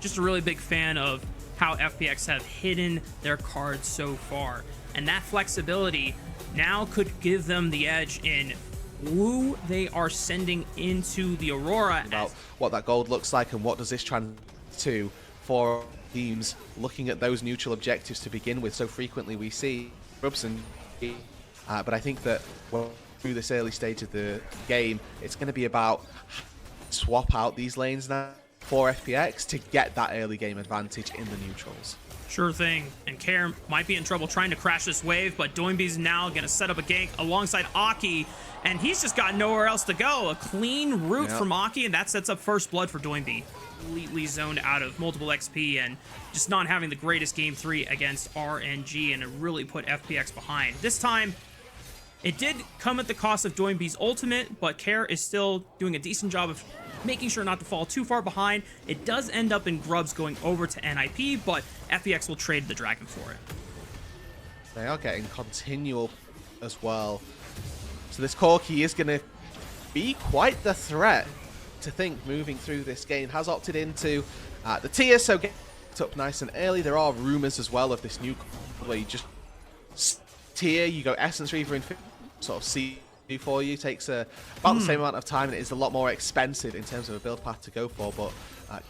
just a really big fan of how FPX have hidden their cards so far. And that flexibility now could give them the edge in who they are sending into the Aurora. About what that gold looks like and what does this translate to for teams looking at those neutral objectives to begin with. So frequently we see Robson, but I think that through this early stage of the game, it's going to be about swap out these lanes now for FPX to get that early game advantage in the neutrals. Sure thing. And Care might be in trouble trying to crash this wave, but Doinby's now going to set up a gank alongside Aki, and he's just got nowhere else to go. A clean route from Aki, and that sets up first blood for Doinby. Completely zoned out of multiple XP and just not having the greatest game 3 against RNG, and it really put FPX behind. This time, it did come at the cost of Doinby's ultimate, but Care is still doing a decent job of making sure not to fall too far behind. It does end up in Grubs going over to NIP, but FPX will trade the Dragon for it. They are getting continual as well. So this Corki is going to be quite the threat to think moving through this game. Has opted into the tier, so get up nice and early. There are rumors as well of this new where you just tier, you go Essence Reaver in sort of C for you. Takes about the same amount of time, and it is a lot more expensive in terms of a build path to go for, but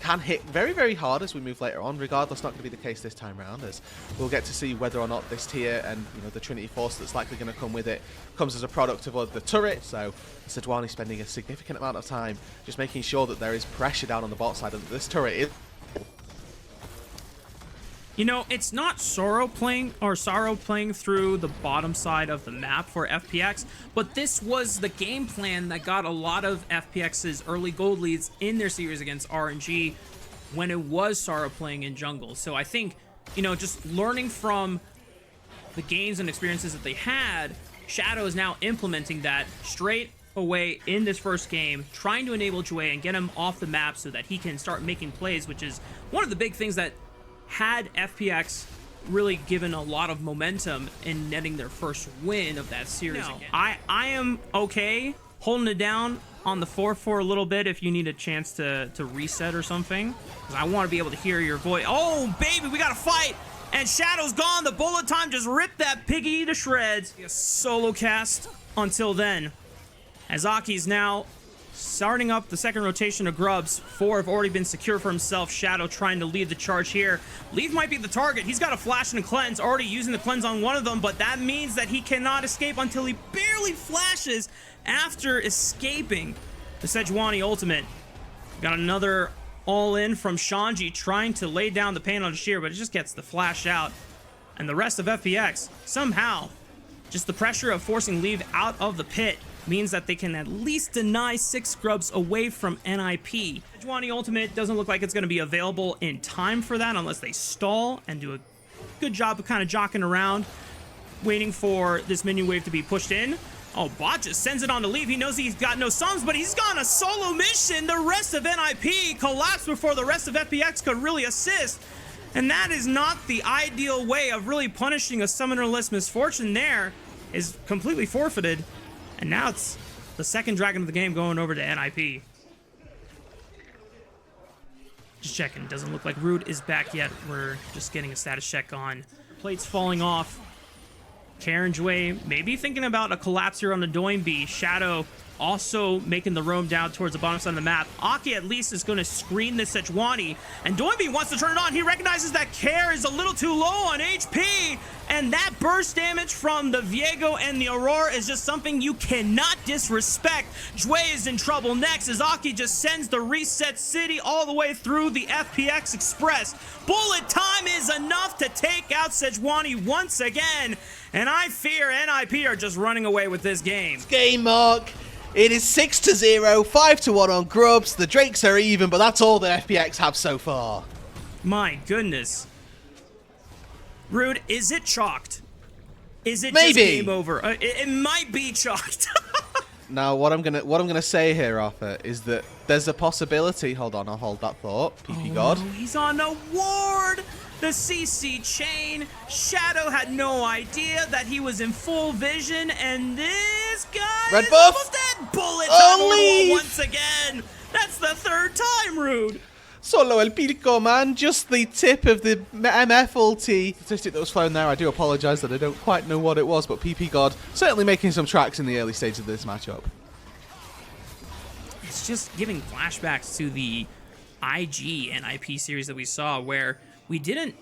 can hit very, very hard as we move later on. Regardless, not going to be the case this time around, as we'll get to see whether or not this tier and the Trinity Force that's likely going to come with it comes as a product of the turret. So Sejuani spending a significant amount of time just making sure that there is pressure down on the bot side, and this turret is. It's not Sorrow playing through the bottom side of the map for FPX, but this was the game plan that got a lot of FPX's early gold leads in their series against RNG when it was Sorrow playing in jungle. So I think, just learning from the games and experiences that they had, Shadow is now implementing that straight away in this first game, trying to enable Jue and get him off the map so that he can start making plays, which is one of the big things that had FPX really given a lot of momentum in netting their first win of that series. I am okay holding it down on the 4 for a little bit if you need a chance to reset or something, because I want to be able to hear your voice. Oh, baby, we got to fight! And Shadow's gone. The bullet time just ripped that piggy to shreds. A solo cast until then, as Aki's now starting up the second rotation of Grubs. 4 have already been secure for himself. Shadow trying to lead the charge here. Leave might be the target. He's got a flash and a cleanse, already using the cleanse on one of them, but that means that he cannot escape until he barely flashes after escaping the Sejuani ultimate. Got another all-in from Shanji trying to lay down the pain on Sheer, but it just gets the flash out. And the rest of FPX, somehow, just the pressure of forcing Leave out of the pit means that they can at least deny 6 Grubs away from NIP. Sejuani ultimate doesn't look like it's going to be available in time for that unless they stall and do a good job of kind of jockeying around, waiting for this minion wave to be pushed in. Oh, Bot just sends it on to Leave. He knows he's got no sums, but he's got a solo mission. The rest of NIP collapsed before the rest of FPX could really assist. And that is not the ideal way of really punishing a summoner-less misfortune. There is completely forfeited. And now it's the second dragon of the game going over to NIP. Just checking. Doesn't look like Rude is back yet. We're just getting a status check on. Plates falling off. Karen Jue maybe thinking about a collapse here on the Doinby. Shadow also making the roam down towards the bottom side of the map. Aki at least is going to screen this Sejuani, and Doinby wants to turn it on. He recognizes that Care is a little too low on HP, and that burst damage from the Viego and the Aurora is just something you cannot disrespect. Jue is in trouble next as Aki just sends the Reset City all the way through the FPX Express. Bullet time is enough to take out Sejuani once again, and I fear NIP are just running away with this game. Game mark. It is 6-0, 5-1 on Grubs. The Drakes are even, but that's all that FPX have so far. My goodness. Rude, is it chalked? Is it Maybe. Just game over? It might be chalked. Now, what I'm gonna say here, Arthur, is that there's a possibility. Hold on, I'll hold that thought. PP God. No, he's on a ward. The CC chain. Shadow had no idea that he was in full vision, and this guy Red is buff. almost dead. Bullet time once again. That's the third time, Rude. Solo el pico, man. Just the tip of the MF ulti. Statistic that was flown there. I do apologise that I don't quite know what it was, but PP God certainly making some tracks in the early stages of this matchup. It's just giving flashbacks to the IG NIP series that we saw, where we didn't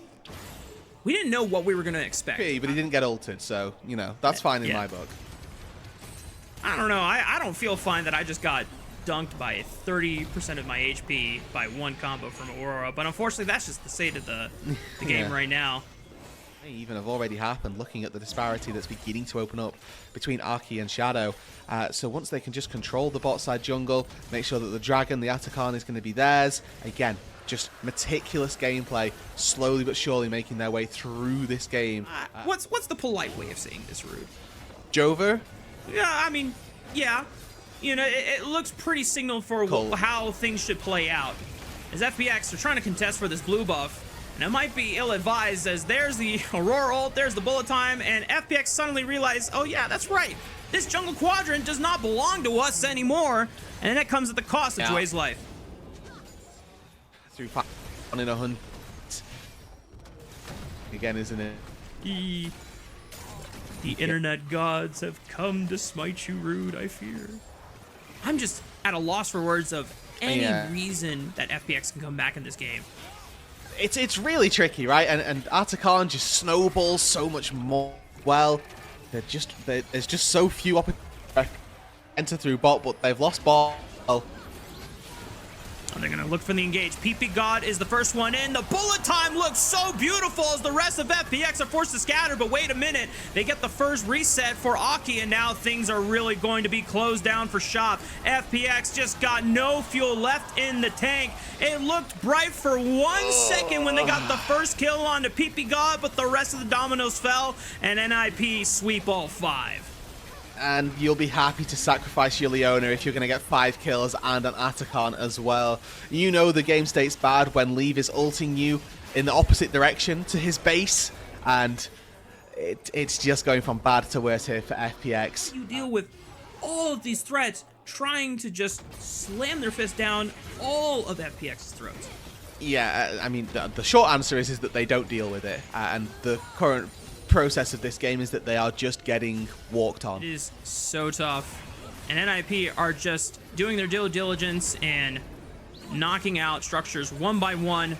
know what we were going to expect. But he didn't get ulted, so, you know, that's fine in my book. I don't know. I don't feel fine that I just got dunked by 30% of my HP by one combo from Aurora, but unfortunately that's just the state of the game right now. May even have already happened, looking at the disparity that's beginning to open up between Arky and Shadow. So once they can just control the bot side jungle, make sure that the Dragon, the Atakan, is going to be theirs. Again, just meticulous gameplay, slowly but surely making their way through this game. What's the polite way of saying this, Rude? Jover? Yeah, I mean, yeah. You know, it looks pretty signal for how things should play out. As FPX are trying to contest for this blue buff, and it might be ill-advised as there's the Aurora ult, there's the bullet time, and FPX suddenly realize, oh yeah, that's right. This jungle quadrant does not belong to us anymore, and then it comes at the cost of Jue's life. Through 5 in a hunt. Again, isn't it? The internet gods have come to smite you, Rude, I fear. I'm just at a loss for words of any reason that FPX can come back in this game. It's really tricky, right? And Atakan just snowballs so much more. Well, there's just so few opportunities to enter through bot, but they've lost ball. They're going to look for the engage. PP God is the first one in. The bullet time looks so beautiful as the rest of FPX are forced to scatter, but wait a minute. They get the first reset for Aki, and now things are really going to be closed down for Shop. FPX just got no fuel left in the tank. It looked bright for 1 second when they got the first kill onto PP God, but the rest of the dominoes fell, and NIP sweep all 5. And you'll be happy to sacrifice your Leona if you're going to get 5 kills and an Atakan as well. You know the game state's bad when Leave is ulting you in the opposite direction to his base, and it's just going from bad to worse here for FPX. You deal with all of these threats trying to just slam their fist down all of FPX's throats. Yeah, I mean, the short answer is that they don't deal with it, and the current process of this game is that they are just getting walked on. It is so tough, and NIP are just doing their due diligence and knocking out structures one by one.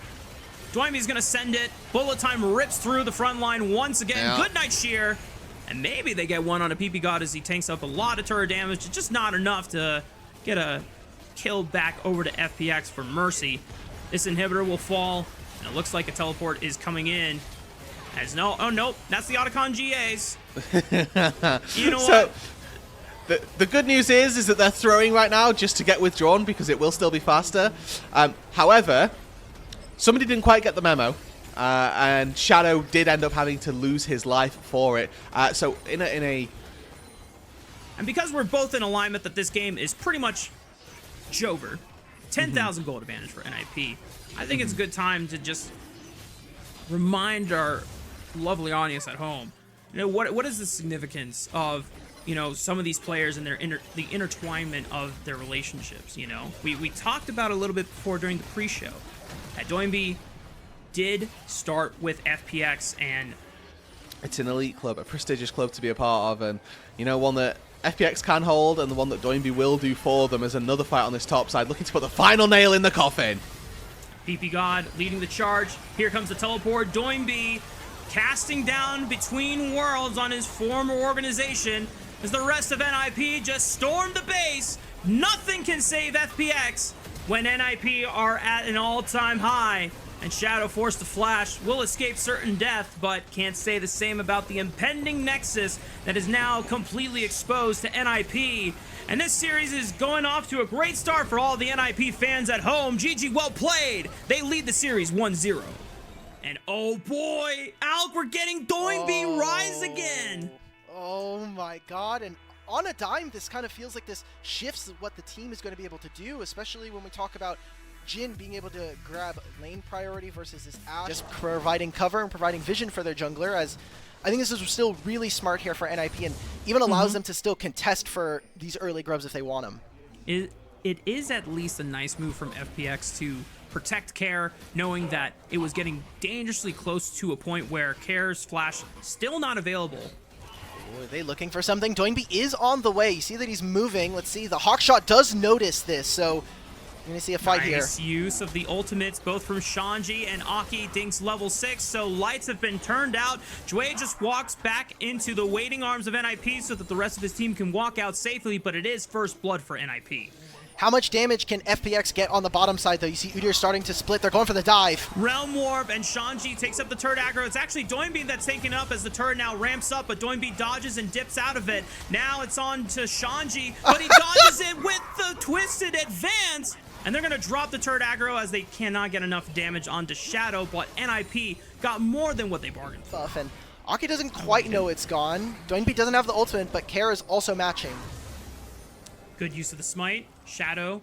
Dwayme's gonna send it. Bullet time rips through the front line once again. Yeah. Good night, Sheer. And maybe they get one on a PP God as he tanks up a lot of turret damage. It's just not enough to get a kill back over to FPX for Mercy. This inhibitor will fall, and it looks like a teleport is coming in. As no, oh nope, that's the Otacon GAs. You know so, what? The good news is that they're throwing right now just to get withdrawn because it will still be faster. However, somebody didn't quite get the memo, and Shadow did end up having to lose his life for it. So in a and because we're both in alignment that this game is pretty much Jover, 10,000 gold advantage for NIP. I think it's a good time to just remind our lovely audience at home, you know, what is the significance of, you know, some of these players and their the intertwinement of their relationships. You know, we talked about a little bit before during the pre-show that Doinby did start with FPX, and it's an elite club, a prestigious club to be a part of, and you know, one that FPX can hold and the one that Doinby will do for them as another fight on this top side, looking to put the final nail in the coffin. PP God leading the charge. Here comes the teleport. Doinby casting down between worlds on his former organization as the rest of NIP just stormed the base. Nothing can save FPX when NIP are at an all-time high. And Shadow, forced to flash, will escape certain death, but can't say the same about the impending Nexus that is now completely exposed to NIP. And this series is going off to a great start for all the NIP fans at home. GG, well played. They lead the series 1-0. And oh boy, Alk, we're getting Doinby rise again. Oh my god, and on a dime, this kind of feels like this shifts what the team is going to be able to do, especially when we talk about Jhin being able to grab lane priority versus this Ashe just providing cover and providing vision for their jungler. As I think this is still really smart here for NIP, and even allows them to still contest for these early grubs if they want them. It is at least a nice move from FPX to protect Care, knowing that it was getting dangerously close to a point where Care's flash still not available. Ooh, are they looking for something? Doinby is on the way. You see that he's moving. Let's see. The Hawkshot does notice this, so you're going to see a fight here. Nice use of the ultimates, both from Shanji and Aki. Dinks level 6, so lights have been turned out. Jue just walks back into the waiting arms of NIP so that the rest of his team can walk out safely, but it is first blood for NIP. How much damage can FPX get on the bottom side, though? You see Udyr starting to split. They're going for the dive. Realm Warp, and Shanji takes up the turret aggro. It's actually Doinby that's taken up as the turret now ramps up, but Doinby dodges and dips out of it. Now it's on to Shanji, but he dodges it with the twisted advance. And they're going to drop the turret aggro as they cannot get enough damage onto Shadow, but NIP got more than what they bargained for. Buff, and Aki doesn't quite know it's gone. Doinby doesn't have the ultimate, but Care is also matching. Good use of the smite. Shadow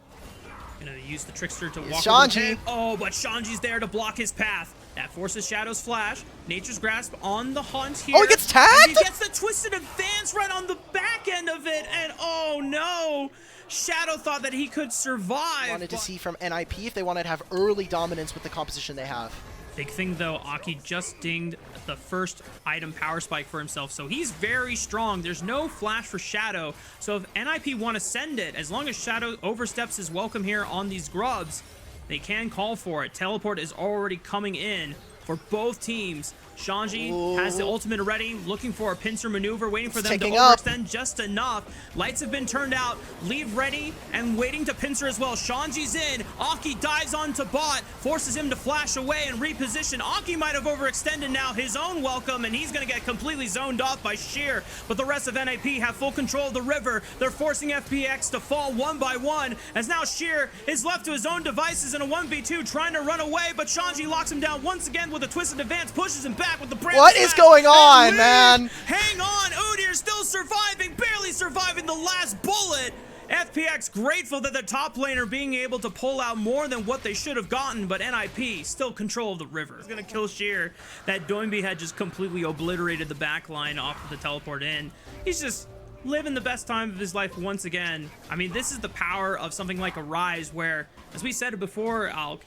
gonna use the trickster to walk Shanji. over. Oh, but Shanji's there to block his path. That forces Shadow's flash. Nature's Grasp on the hunt here. Oh, he gets tagged? And he gets the twisted advance right on the back end of it, and oh no! Shadow thought that he could survive. Wanted to see from NIP if they wanted to have early dominance with the composition they have. Big thing though, Aki just dinged the first item power spike for himself, so he's very strong. There's no flash for Shadow, so if NIP want to send it, as long as Shadow oversteps his welcome here on these grubs, they can call for it. Teleport is already coming in for both teams. Shanji has the ultimate ready, looking for a pincer maneuver, waiting for them to overextend just enough. Lights have been turned out, leave ready, and waiting to pincer as well. Shanji's in, Aki dives onto bot, forces him to flash away and reposition. Aki might have overextended now his own welcome, and he's gonna get completely zoned off by Sheer, but the rest of NIP have full control of the river. They're forcing FPX to fall one by one, as now Sheer is left to his own devices in a 1v2, trying to run away, but Shanji locks him down once again with a twisted advance, pushes him back with the brand. What is going on, man? Hang on, Udyr still surviving, barely surviving the last bullet. FPX grateful that the top laner being able to pull out more than what they should have gotten, but NIP still control of the river. He's gonna kill Sheer. That Doinby had just completely obliterated the back line off of the teleport in. He's just living the best time of his life once again. I mean, this is the power of something like a Rise where, as we said before, Alk,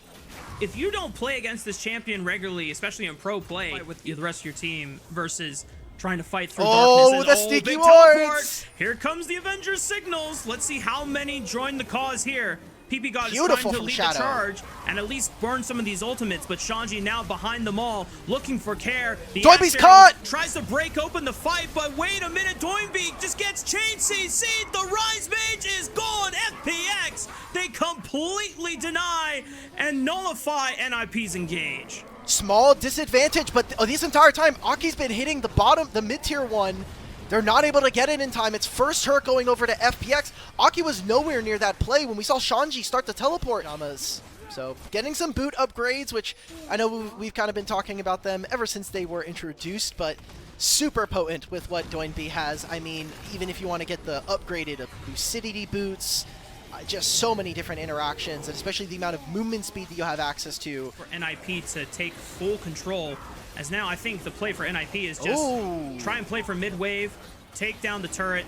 if you don't play against this champion regularly, especially in pro play with the rest of your team versus trying to fight through darkness. And, the sneaky big teleport. wards! Here comes the Avengers signals. Let's see how many join the cause here. PP God is Beautiful trying to from lead Shadow. the charge and at least burn some of these ultimates, but Shanji now behind them all, looking for Care. The Doinby's Ash caught! Tries to break open the fight, but wait a minute, Doinby just gets chain CC'd. The Rise Mage is gone. FPX, they completely deny and nullify NIP's engage. Small disadvantage, but this entire time, Aki's been hitting the bottom, the mid-tier one. They're not able to get it in time. It's first hurt going over to FPX. Aki was nowhere near that play when we saw Shanji start to teleport. So getting some boot upgrades, which I know we've kind of been talking about them ever since they were introduced, but super potent with what Doinby has. I mean, even if you want to get the upgraded Lucidity boots, just so many different interactions, and especially the amount of movement speed that you have access to. For NIP to take full control, as now I think the play for NIP is just try and play for mid-wave, take down the turret,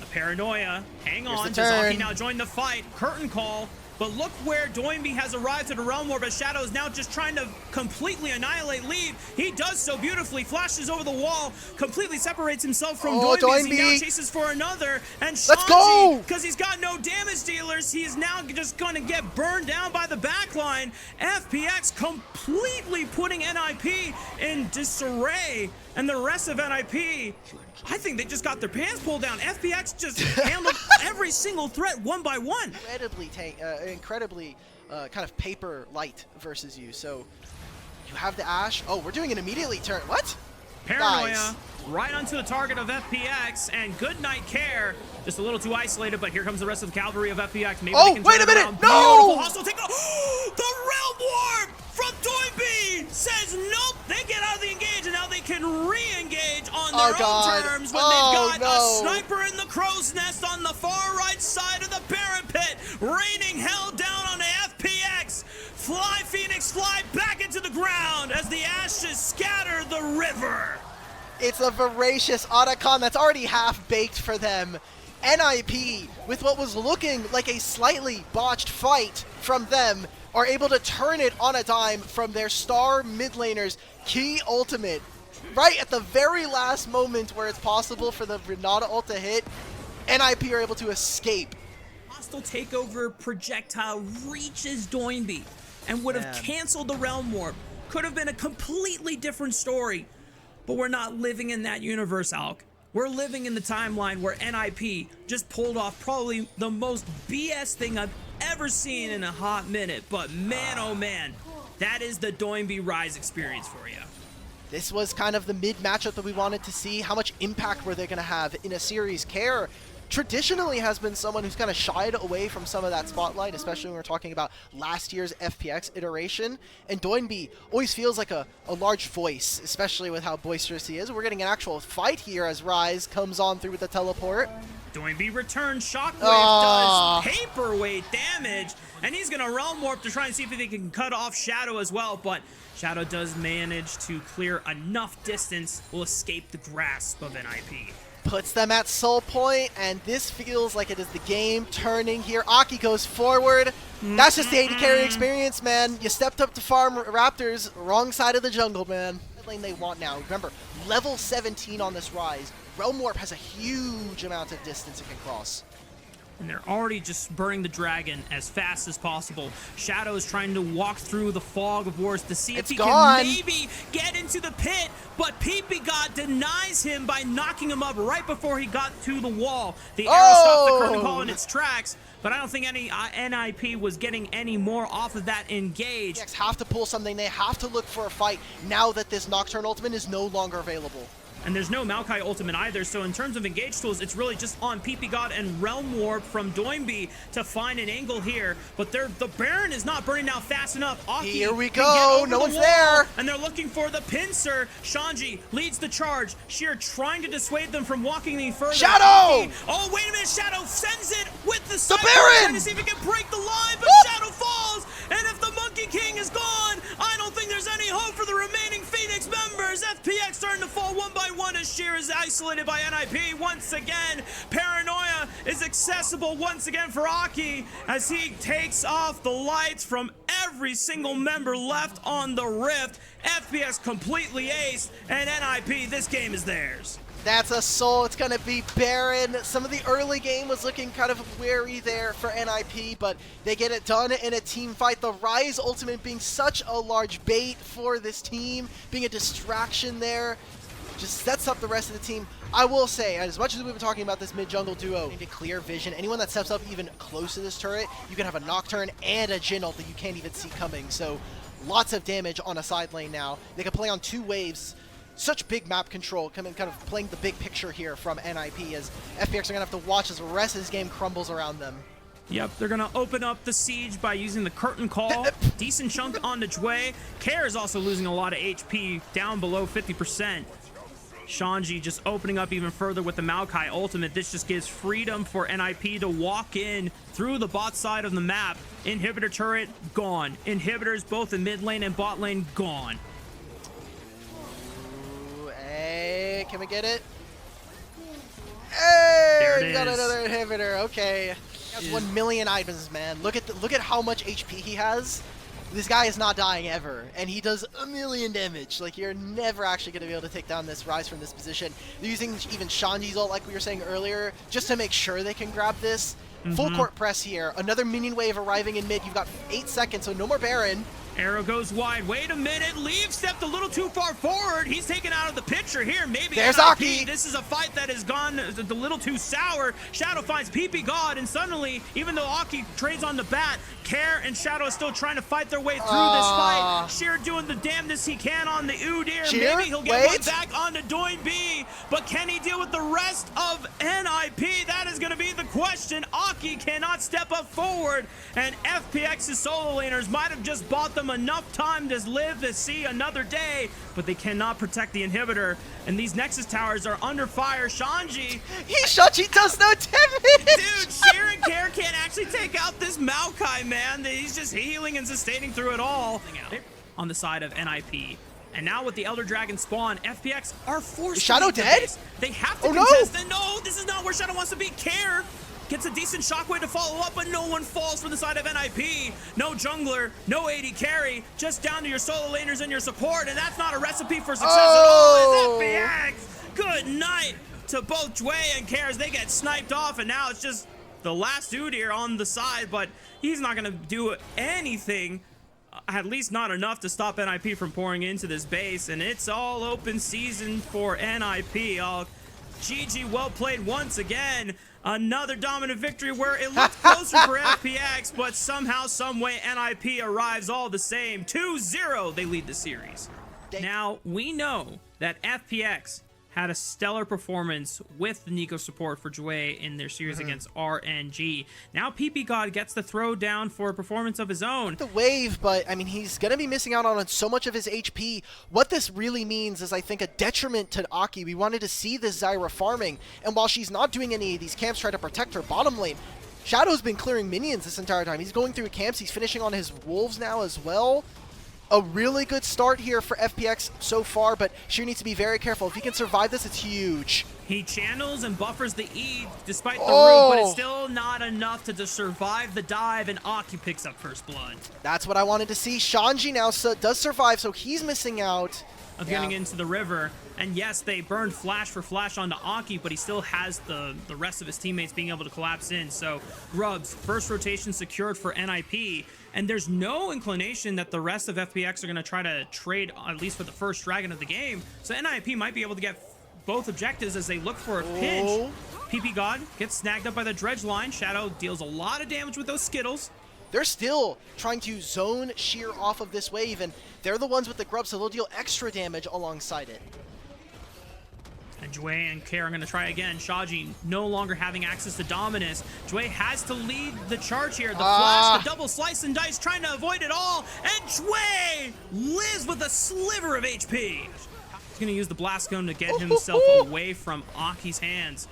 a paranoia, hang on, does Aki now join the fight, curtain call, but look where Doinby has arrived to the Realm Warp, as Shadow is now just trying to completely annihilate Leave. He does so beautifully, flashes over the wall, completely separates himself from Doinby, as he now chases for another, and Shanji, because he's got no damage dealers, he is now just going to get burned down by the backline. FPX completely putting NIP in disarray, and the rest of NIP, I think they just got their pants pulled down. FPX just handled every single threat one by one. Incredibly kind of paper light versus you. So you have the Ashe. Oh, we're doing an immediately turn. What? Paranoia right onto the target of FPX, and good night Care. Just a little too isolated, but here comes the rest of the cavalry of FPX. Maybe they can wait a turn it minute! around. No! Hostile take the Realm Warp from Doinby says nope. They get out of the engage, and now they can re-engage on their own terms when they've got a sniper in the crow's nest on the far right side of the Baron Pit, raining hell down on the FPX. Fly, Phoenix, fly back into the ground as the ashes scatter the river. It's a voracious Otacon that's already half-baked for them. NIP, with what was looking like a slightly botched fight from them, are able to turn it on a dime from their star mid laners key ultimate right at the very last moment where it's possible for the Renata ult to hit. NIP are able to escape. Hostile takeover projectile reaches Doinby and would have canceled the Realm Warp. Could have been a completely different story, but we're not living in that universe, Alk. We're living in the timeline where NIP just pulled off probably the most BS thing I've ever seen in a hot minute. But man, oh man, that is the Doinby Rise experience for you. This was kind of the mid matchup that we wanted to see. How much impact were they going to have in a series? Care traditionally has been someone who's kind of shied away from some of that spotlight, especially when we're talking about last year's FPX iteration. And Doinby always feels like a large voice, especially with how boisterous he is. We're getting an actual fight here as Rise comes on through with the teleport. Doinby returns, Shockwave does paperweight damage, and he's gonna Realm Warp to try and see if he can cut off Shadow as well, but Shadow does manage to clear enough distance, will escape the grasp of NIP. Puts them at soul point, and this feels like it is the game turning here. Aki goes forward. That's just the AD carry experience, man. You stepped up to farm Raptors, wrong side of the jungle, man. The lane they want now. Remember, level 17 on this Rise. Realm Warp has a huge amount of distance it can cross. And they're already just burning the dragon as fast as possible. Shadow is trying to walk through the fog of wars to see if he can maybe get into the pit, but PP denies him by knocking him up right before he got to the wall. The arrow stopped the curtain call in its tracks, but I don't think any NIP was getting any more off of that engage. FPX have to pull something. They have to look for a fight now that this Nocturne ultimate is no longer available. And there's no Maokai ultimate either, so in terms of engage tools, it's really just on PP God and Realm Warp from Doinby to find an angle here. But the Baron is not burning down fast enough. Aki here we go, no one's there. And they're looking for the pincer. Shanji leads the charge. Sheer trying to dissuade them from walking any further. Shadow! Aki, oh, wait a minute, Shadow sends it with the Baron! Trying to see if he can break the line, but Shadow falls. And if the Monkey King is gone, I don't think there's any hope for the remaining Phoenix members. FPX starting to fall one by one as Sheer is isolated by NIP once again. Paranoia is accessible once again for Aki as he takes off the lights from every single member left on the Rift. FPX completely aced, and NIP, this game is theirs. That's a soul. It's going to be Baron. Some of the early game was looking kind of wary there for NIP, but they get it done in a team fight. The Rise ultimate being such a large bait for this team, being a distraction there, just sets up the rest of the team. I will say, as much as we've been talking about this mid-jungle duo, need to clear vision. Anyone that steps up even close to this turret, you can have a Nocturne and a Jhin ult that you can't even see coming. So lots of damage on a side lane now. They can play on 2 waves. Such big map control, kind of playing the big picture here from NIP as FPX are going to have to watch as the rest of this game crumbles around them. Yep, they're going to open up the siege by using the curtain call. Decent chunk on the Jway. Care is also losing a lot of HP, down below 50%. Shanji just opening up even further with the Maokai ultimate. This just gives freedom for NIP to walk in through the bot side of the map. Inhibitor turret, gone. Inhibitors both in mid lane and bot lane, gone. Hey, can we get it? Hey, we got another inhibitor. Okay, that's 1 million items, man. Look at how much HP he has. This guy is not dying ever, and he does 1 million damage. Like, you're never actually going to be able to take down this Rise from this position. They're using even Shanji's ult, like we were saying earlier, just to make sure they can grab this. Full court press here. Another minion wave arriving in mid. You've got 8 seconds, so no more Baron. Arrow goes wide. Wait a minute. Leave stepped a little too far forward. He's taken out of the picture here. Maybe there's NIP. Aki. This is a fight that has gone a little too sour. Shadow finds PP God, and suddenly, even though Aki trades on the bat, Care and Shadow are still trying to fight their way through this fight. Sheer doing the damnedest he can on the Udyr. Maybe he'll get one back onto Doinby, but can he deal with the rest of NIP? That is going to be the question. Aki cannot step up forward, and FPX's solo laners might have just bought them enough time to live to see another day, but they cannot protect the inhibitor, and these Nexus towers are under fire. Shanji does no damage! Dude, Sheer and Care can't actually take out this Maokai, man. He's just healing and sustaining through it all. On the side of NIP. And now with the Elder Dragon spawn, FPX are forced Shadow to dead? They have to contest it. No, this is not where Shadow wants to be. Care Gets a decent shockwave to follow up, but no one falls from the side of NIP. No jungler, no AD carry, just down to your solo laners and your support, and that's not a recipe for success at all. It's FPX. Good night to both Jway and Cares. They get sniped off, and now it's just the last dude here on the side, but he's not going to do anything, at least not enough to stop NIP from pouring into this base, and it's all open season for NIP. GG, well played once again. Another dominant victory where it looked closer for FPX, but somehow, someway, NIP arrives all the same. 2-0, they lead the series. Now, we know that FPX had a stellar performance with the Nico support for Jway in their series against RNG. Now PP God gets the throw down for a performance of his own. The wave, but I mean, he's going to be missing out on so much of his HP. What this really means is, I think, a detriment to Aki. We wanted to see this Zyra farming, and while she's not doing any of these camps trying to protect her bottom lane, Shadow's been clearing minions this entire time. He's going through camps, he's finishing on his wolves now as well. A really good start here for FPX so far, but Sheer needs to be very careful. If he can survive this, it's huge. He channels and buffers the E despite the root, but it's still not enough to survive the dive, and Aki picks up first blood. That's what I wanted to see. Shanji now does survive, so he's missing out. Of getting into the river. And yes, they burned flash for flash onto Aki, but he still has the rest of his teammates being able to collapse in. So Grubs, first rotation secured for NIP. And there's no inclination that the rest of FPX are going to try to trade, at least for the first dragon of the game. So NIP might be able to get both objectives as they look for a pinch. PP God gets snagged up by the dredge line. Shadow deals a lot of damage with those Skittles. They're still trying to zone Sheer off of this wave, and they're the ones with the grub, so they'll deal extra damage alongside it. And Jway and Care are going to try again. Shaji no longer having access to Dominus. Jway has to lead the charge here. The flash, the double slice and dice, trying to avoid it all. And Jway lives with a sliver of HP. He's going to use the blast cone to get himself away from Aki's hands.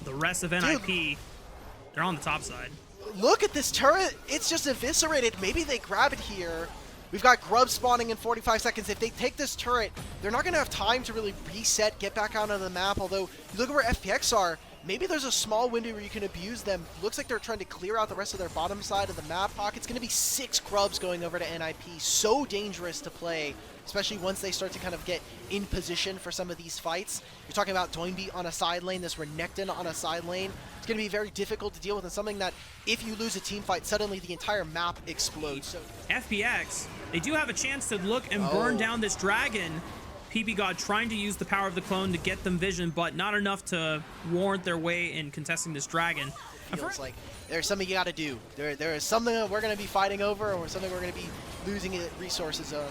The rest of NIP, they're on the top side. Look at this turret. It's just eviscerated. Maybe they grab it here. We've got Grub spawning in 45 seconds. If they take this turret, they're not going to have time to really reset, get back out of the map. Although, you look at where FPX are, maybe there's a small window where you can abuse them. Looks like they're trying to clear out the rest of their bottom side of the map. It's going to be 6 Grubs going over to NIP. So dangerous to play, especially once they start to kind of get in position for some of these fights. You're talking about Doinby on a side lane, this Renekton on a side lane. It's going to be very difficult to deal with, and something that if you lose a team fight, suddenly the entire map explodes. So FPX, they do have a chance to look and burn down this dragon. PP God trying to use the power of the clone to get them vision, but not enough to warrant their way in contesting this dragon. Feels like there's something you got to do. There is something that we're going to be fighting over, or something we're going to be losing resources on.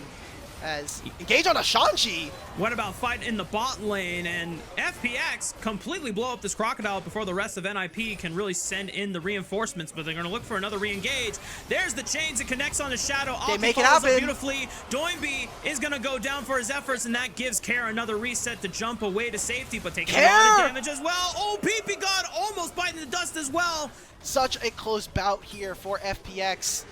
As engage on a Shanji. What about fight in the bot lane? And FPX completely blow up this crocodile before the rest of NIP can really send in the reinforcements, but they're going to look for another re-engage. There's the chains. It connects on the Shadow. They make it happen Beautifully. Doinby is going to go down for his efforts, and that gives Care another reset to jump away to safety, but taking a lot of damage as well. Oh, PP God almost biting the dust as well. Such a close bout here for FPX.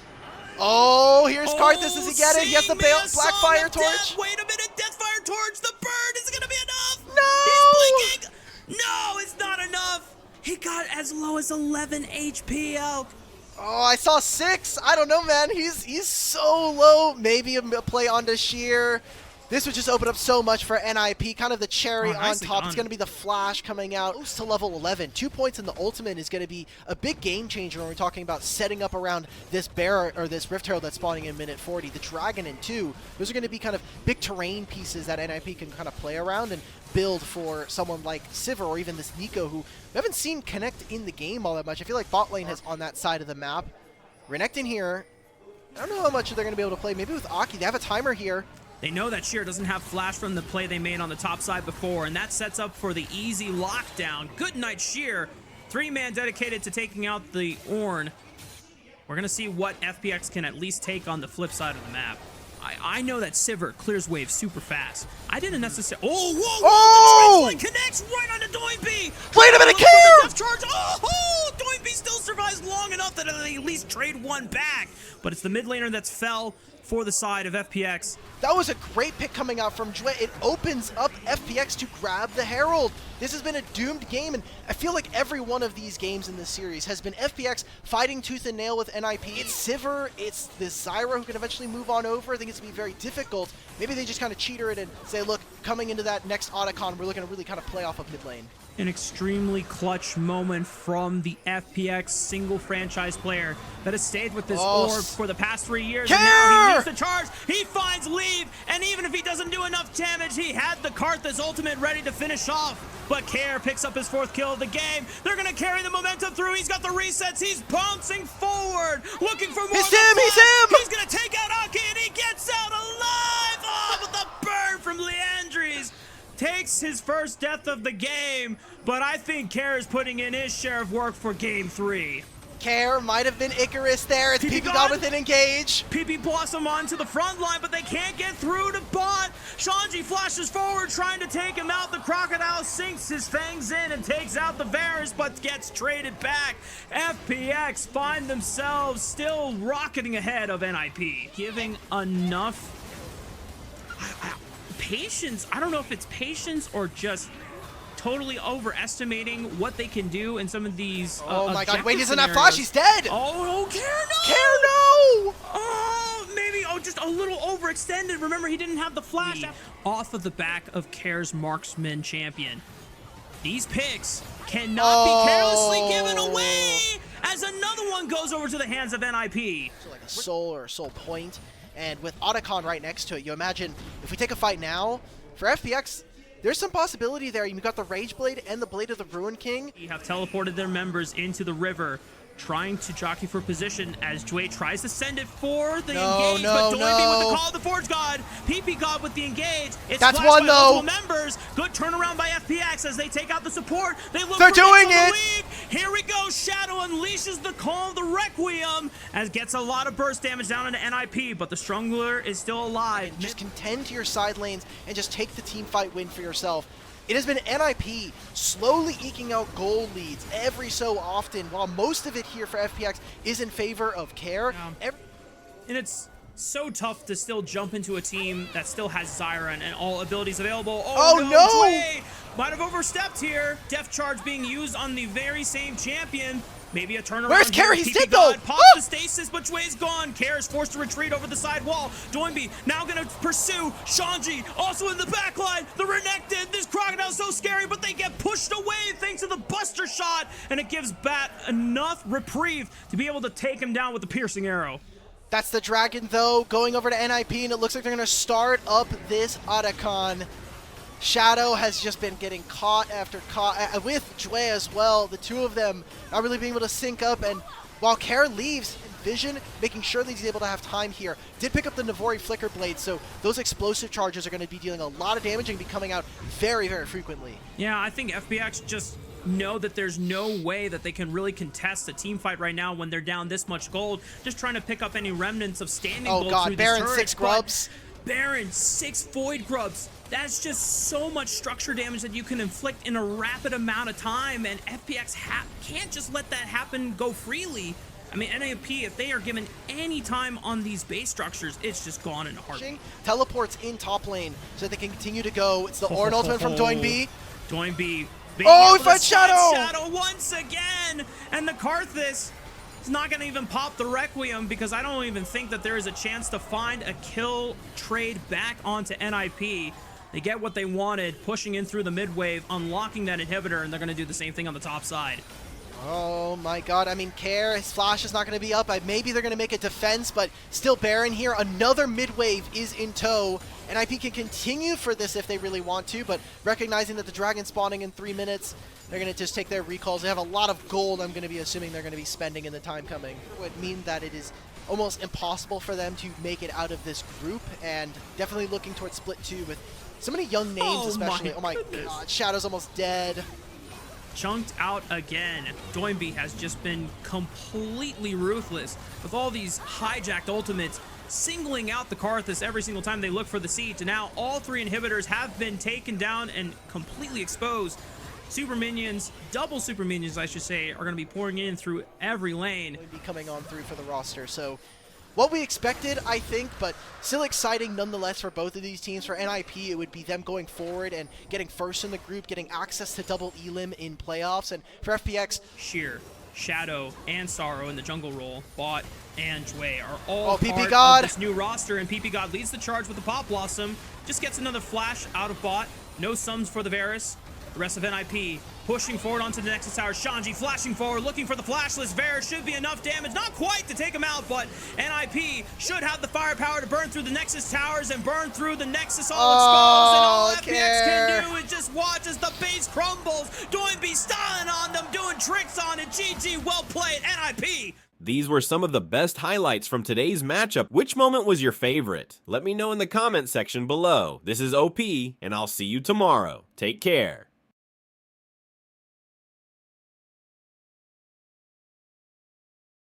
Oh, here's Karthus. Does he get it? He has the Blackfire Torch. Wait a minute, Deathfire Torch. The bird. Is it going to be enough? No! He's blinking. No, it's not enough. He got as low as 11 HP, Elk. Oh, I saw 6. I don't know, man. He's so low. Maybe a play onto Sheer. This would just open up so much for NIP, kind of the cherry on top. It's going to be the flash coming out. Close to level 11. 2 points in the ultimate is going to be a big game changer when we're talking about setting up around this bear or this Rift Herald that's spawning in minute 40. The Dragon in 2. Those are going to be kind of big terrain pieces that NIP can kind of play around and build for someone like Sivir or even this Nico, who we haven't seen connect in the game all that much. I feel like bot lane has on that side of the map. Renekton here. I don't know how much they're going to be able to play. Maybe with Aki. They have a timer here. They know that Sheer doesn't have flash from the play they made on the top side before, and that sets up for the easy lockdown. Good night, Sheer. 3-man dedicated to taking out the Ornn. We're going to see what FPX can at least take on the flip side of the map. I know that Sivir clears waves super fast. I didn't necessarily... Oh, whoa! Oh! The connects right onto Doinby! Wait a minute, Care! Oh! Doinby still survives long enough that they at least trade one back. But it's the mid laner that's fell. for the side of FPX. That was a great pick coming out from Jue. It opens up FPX to grab the Herald. This has been a doomed game, and I feel like every one of these games in this series has been FPX fighting tooth and nail with NIP. It's Sivir, it's this Zyra who can eventually move on over. I think it's going to be very difficult. Maybe they just kind of cheater it and say, look, coming into that next Otacon, we're looking to really kind of play off of mid lane. An extremely clutch moment from the FPX single franchise player that has stayed with this orb for the past 3 years. And now he leads the charge. He finds leave, and even if he doesn't do enough damage, he had the Karthus ultimate ready to finish off. But Care picks up his 4th kill of the game. They're going to carry the momentum through. He's got the resets. He's bouncing forward, looking for more. He's him! He's him! He's going to take out Aki, and he gets out alive. Oh, with the burn from Leandries. Takes his first death of the game, but I think Care is putting in his share of work for game 3. Care might have been Icarus there. It's PP God with an engage. PP Blossom onto the front line, but they can't get through to bot. Shanji flashes forward, trying to take him out. The Crocodile sinks his fangs in and takes out the Varus, but gets traded back. FPX find themselves still rocketing ahead of NIP, giving enough patience. I don't know if it's patience or just totally overestimating what they can do in some of these oh my god, wait, he's in scenarios. that flash, he's dead! Oh, Care, no! Care, no! Oh, maybe, just a little overextended. Remember, he didn't have the flash. Off of the back of Care's marksman champion. These picks cannot be carelessly given away as another one goes over to the hands of NIP. So like a soul or a soul point. And with Otacon right next to it, you imagine if we take a fight now, for FPX, there's some possibility there. You've got the Rage Blade and the Blade of the Ruin King. They have teleported their members into the river, trying to jockey for position as Jue tries to send it for the engage, but Doinby with the Call of the Forge God, PP God with the engage. It's that's one though. Members. Good turnaround by FPX as they take out the support. They're doing it. Here we go. Shadow unleashes the Call of the Requiem as gets a lot of burst damage down into NIP, but the Strangler is still alive. And just contend to your side lanes and just take the team fight win for yourself. It has been NIP slowly eking out goal leads every so often, while most of it here for FPX is in favor of Care. And it's so tough to still jump into a team that still has Zyra and all abilities available. Oh no! Jue might have overstepped here. Death Charge being used on the very same champion. Maybe a turnaround. Where's Care? He's dead though! Pops the stasis, but Jue's gone. Care is forced to retreat over the side wall. Doinby now gonna pursue Shanji, also in the back line. The Renekton, this Crocodile's so scary, but they get pushed away thanks to the Buster Shot, and it gives Bat enough reprieve to be able to take him down with the piercing arrow. That's the Dragon though, going over to NIP, and it looks like they're gonna start up this Otacon. Shadow has just been getting caught after caught, with Jue as well. The two of them not really being able to sync up, and while Care leaves, Vision making sure that he's able to have time here. Did pick up the Navori Flicker Blade, so those explosive charges are going to be dealing a lot of damage and be coming out very, very frequently. Yeah, I think FPX just know that there's no way that they can really contest a team fight right now when they're down this much gold, just trying to pick up any remnants of standing gold through Baron this turret. 6 grubs. Baron 6 Void Grubs. That's just so much structure damage that you can inflict in a rapid amount of time, and FPX can't just let that happen go freely. I mean, NAP, if they are given any time on these base structures, it's just gone in a heartbeat. Teleports in top lane so they can continue to go. It's the Ornn ultimate from Doinby. Doinby. Oh, he finds Shadow! Shadow once again! And the Karthus is not going to even pop the Requiem because I don't even think that there is a chance to find a kill trade back onto NIP. They get what they wanted, pushing in through the mid wave, unlocking that inhibitor, and they're going to do the same thing on the top side. Oh my god, I mean, Care, his flash is not going to be up. Maybe they're going to make a defense, but still Baron here. Another mid wave is in tow. NIP can continue for this if they really want to, but recognizing that the Dragon spawning in 3 minutes, they're going to just take their recalls. They have a lot of gold, I'm going to be assuming they're going to be spending in the time coming. It would mean that it is almost impossible for them to make it out of this group, and definitely looking towards Split 2 with so many young names, especially. Oh my god, Shadow's almost dead. Chunked out again. Doinby has just been completely ruthless with all these hijacked ultimates, singling out the Karthus every single time they look for the siege. And now all 3 inhibitors have been taken down and completely exposed. Super minions, double super minions, I should say, are going to be pouring in through every lane. Be coming on through for the roster. So what we expected, I think, but still exciting nonetheless for both of these teams. For NIP, it would be them going forward and getting first in the group, getting access to double elim in playoffs, and for FPX, Sheer, Shadow, and Sorrow in the jungle role, Bot and Jway are all PP part God of this new roster, and PP God leads the charge with the Pop Blossom, just gets another flash out of Bot, no sums for the Varus. The rest of NIP pushing forward onto the Nexus Tower. Shanji flashing forward, looking for the flashless. Varus should be enough damage. Not quite to take him out, but NIP should have the firepower to burn through the Nexus Towers and burn through the Nexus all exposed. And all FPX can do is just watch as the base crumbles. Doinby styling on them, doing tricks on it. GG, well played, NIP. These were some of the best highlights from today's matchup. Which moment was your favorite? Let me know in the comment section below. This is OP, and I'll see you tomorrow. Take care.